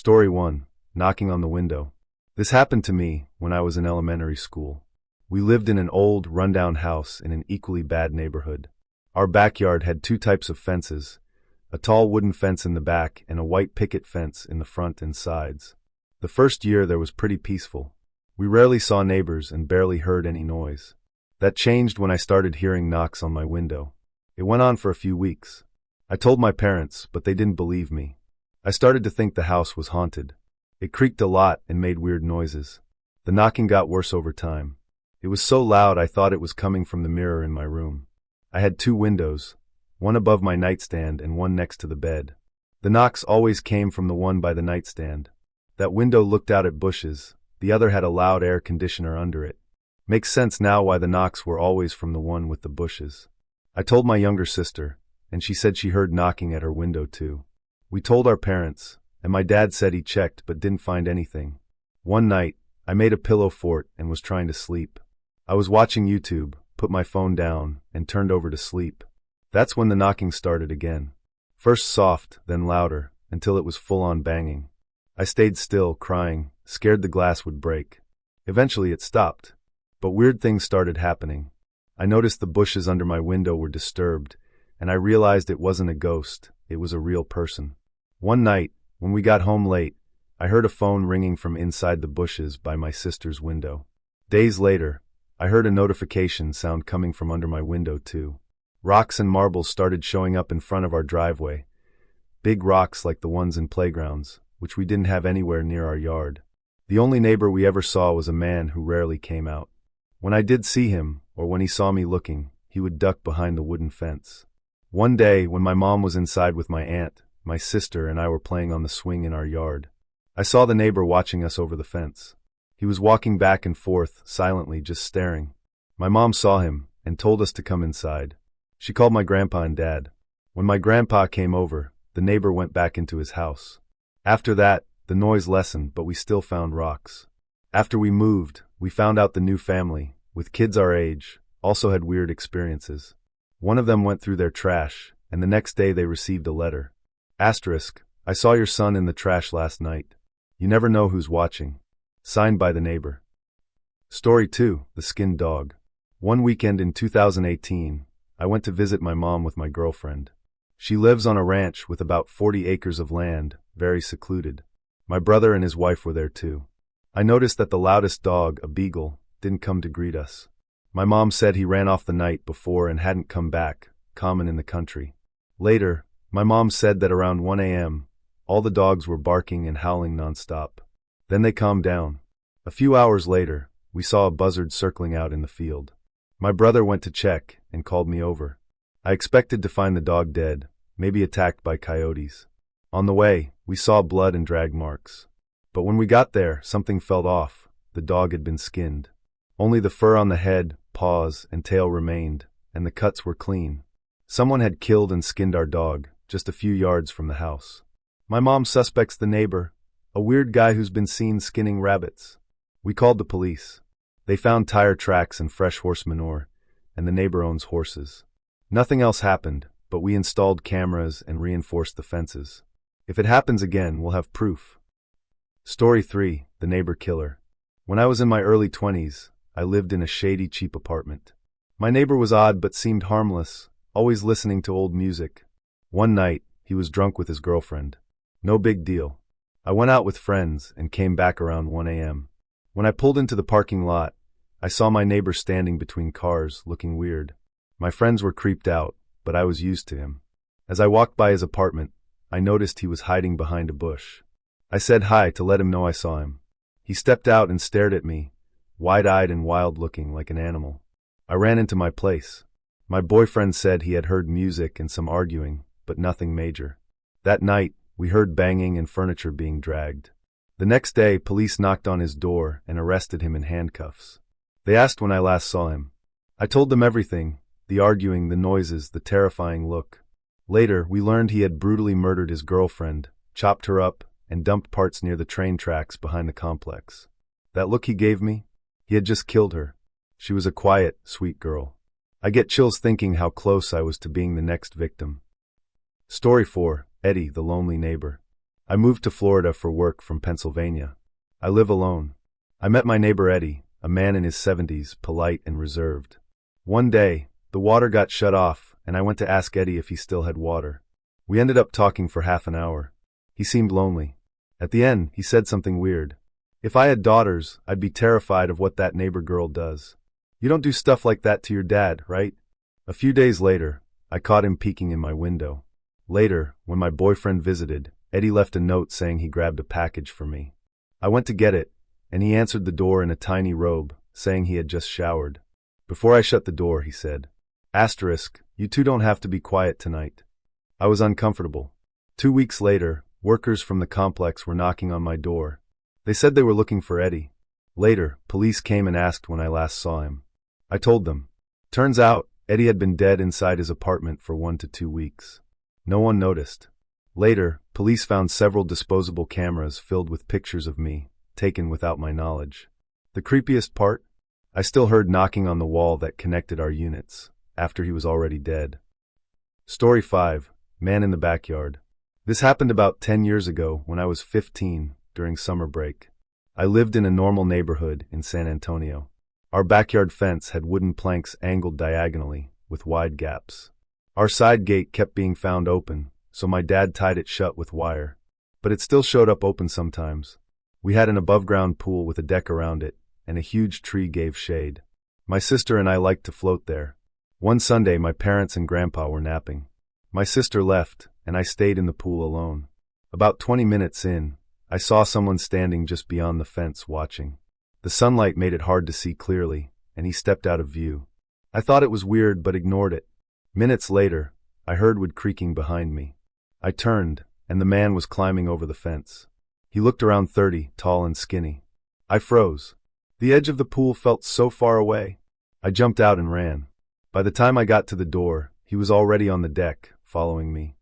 Story 1. Knocking on the window. This happened to me when I was in elementary school. We lived in an old, rundown house in an equally bad neighborhood. Our backyard had two types of fences, a tall wooden fence in the back and a white picket fence in the front and sides. The first year there was pretty peaceful. We rarely saw neighbors and barely heard any noise. That changed when I started hearing knocks on my window. It went on for a few weeks. I told my parents, but they didn't believe me. I started to think the house was haunted. It creaked a lot and made weird noises. The knocking got worse over time. It was so loud I thought it was coming from the mirror in my room. I had two windows, one above my nightstand and one next to the bed. The knocks always came from the one by the nightstand. That window looked out at bushes, the other had a loud air conditioner under it. Makes sense now why the knocks were always from the one with the bushes. I told my younger sister, and she said she heard knocking at her window too. We told our parents, and my dad said he checked but didn't find anything. One night, I made a pillow fort and was trying to sleep. I was watching YouTube, put my phone down, and turned over to sleep. That's when the knocking started again. First soft, then louder, until it was full-on banging. I stayed still, crying, scared the glass would break. Eventually it stopped. But weird things started happening. I noticed the bushes under my window were disturbed, and I realized it wasn't a ghost, it was a real person. One night, when we got home late, I heard a phone ringing from inside the bushes by my sister's window. Days later, I heard a notification sound coming from under my window too. Rocks and marbles started showing up in front of our driveway. Big rocks like the ones in playgrounds, which we didn't have anywhere near our yard. The only neighbor we ever saw was a man who rarely came out. When I did see him, or when he saw me looking, he would duck behind the wooden fence. One day, when my mom was inside with my aunt, my sister and I were playing on the swing in our yard, I saw the neighbor watching us over the fence. He was walking back and forth, silently, just staring. My mom saw him and told us to come inside. She called my grandpa and dad. When my grandpa came over, the neighbor went back into his house. After that, the noise lessened, but we still found rocks. After we moved, we found out the new family, with kids our age, also had weird experiences. One of them went through their trash, and the next day they received a letter. Asterisk, I saw your son in the trash last night. You never know who's watching. Signed by the neighbor. Story 2. The Skinned Dog. One weekend in 2018, I went to visit my mom with my girlfriend. She lives on a ranch with about 40 acres of land, very secluded. My brother and his wife were there too. I noticed that the loudest dog, a beagle, didn't come to greet us. My mom said he ran off the night before and hadn't come back, common in the country. Later, my mom said that around 1 a.m., all the dogs were barking and howling nonstop. Then they calmed down. A few hours later, we saw a buzzard circling out in the field. My brother went to check and called me over. I expected to find the dog dead, maybe attacked by coyotes. On the way, we saw blood and drag marks. But when we got there, something felt off. The dog had been skinned. Only the fur on the head, paws, and tail remained, and the cuts were clean. Someone had killed and skinned our dog, just a few yards from the house. My mom suspects the neighbor, a weird guy who's been seen skinning rabbits. We called the police. They found tire tracks and fresh horse manure, and the neighbor owns horses. Nothing else happened, but we installed cameras and reinforced the fences. If it happens again, we'll have proof. Story 3. The Neighbor Killer. When I was in my early 20s, I lived in a shady, cheap apartment. My neighbor was odd but seemed harmless, always listening to old music. One night, he was drunk with his girlfriend. No big deal. I went out with friends and came back around 1 a.m. When I pulled into the parking lot, I saw my neighbor standing between cars, looking weird. My friends were creeped out, but I was used to him. As I walked by his apartment, I noticed he was hiding behind a bush. I said hi to let him know I saw him. He stepped out and stared at me, wide-eyed and wild-looking like an animal. I ran into my place. My boyfriend said he had heard music and some arguing, but nothing major. That night, we heard banging and furniture being dragged. The next day, police knocked on his door and arrested him in handcuffs. They asked when I last saw him. I told them everything, the arguing, the noises, the terrifying look. Later, we learned he had brutally murdered his girlfriend, chopped her up, and dumped parts near the train tracks behind the complex. That look he gave me? He had just killed her. She was a quiet, sweet girl. I get chills thinking how close I was to being the next victim. Story 4. Eddie, the Lonely Neighbor. I moved to Florida for work from Pennsylvania. I live alone. I met my neighbor Eddie, a man in his 70s, polite and reserved. One day, the water got shut off, and I went to ask Eddie if he still had water. We ended up talking for half an hour. He seemed lonely. At the end, he said something weird. If I had daughters, I'd be terrified of what that neighbor girl does. You don't do stuff like that to your dad, right? A few days later, I caught him peeking in my window. Later, when my boyfriend visited, Eddie left a note saying he grabbed a package for me. I went to get it, and he answered the door in a tiny robe, saying he had just showered. Before I shut the door, he said, "Asterisk, you two don't have to be quiet tonight." I was uncomfortable. 2 weeks later, workers from the complex were knocking on my door. They said they were looking for Eddie. Later, police came and asked when I last saw him. I told them. Turns out, Eddie had been dead inside his apartment for 1 to 2 weeks. No one noticed. Later, police found several disposable cameras filled with pictures of me, taken without my knowledge. The creepiest part? I still heard knocking on the wall that connected our units, after he was already dead. Story 5. Man in the Backyard. This happened about 10 years ago when I was 15, during summer break. I lived in a normal neighborhood in San Antonio. Our backyard fence had wooden planks angled diagonally, with wide gaps. Our side gate kept being found open, so my dad tied it shut with wire. But it still showed up open sometimes. We had an above-ground pool with a deck around it, and a huge tree gave shade. My sister and I liked to float there. One Sunday, my parents and grandpa were napping. My sister left, and I stayed in the pool alone. About 20 minutes in, I saw someone standing just beyond the fence watching. The sunlight made it hard to see clearly, and he stepped out of view. I thought it was weird but ignored it. Minutes later, I heard wood creaking behind me. I turned, and the man was climbing over the fence. He looked around 30, tall and skinny. I froze. The edge of the pool felt so far away. I jumped out and ran. By the time I got to the door, he was already on the deck, following me.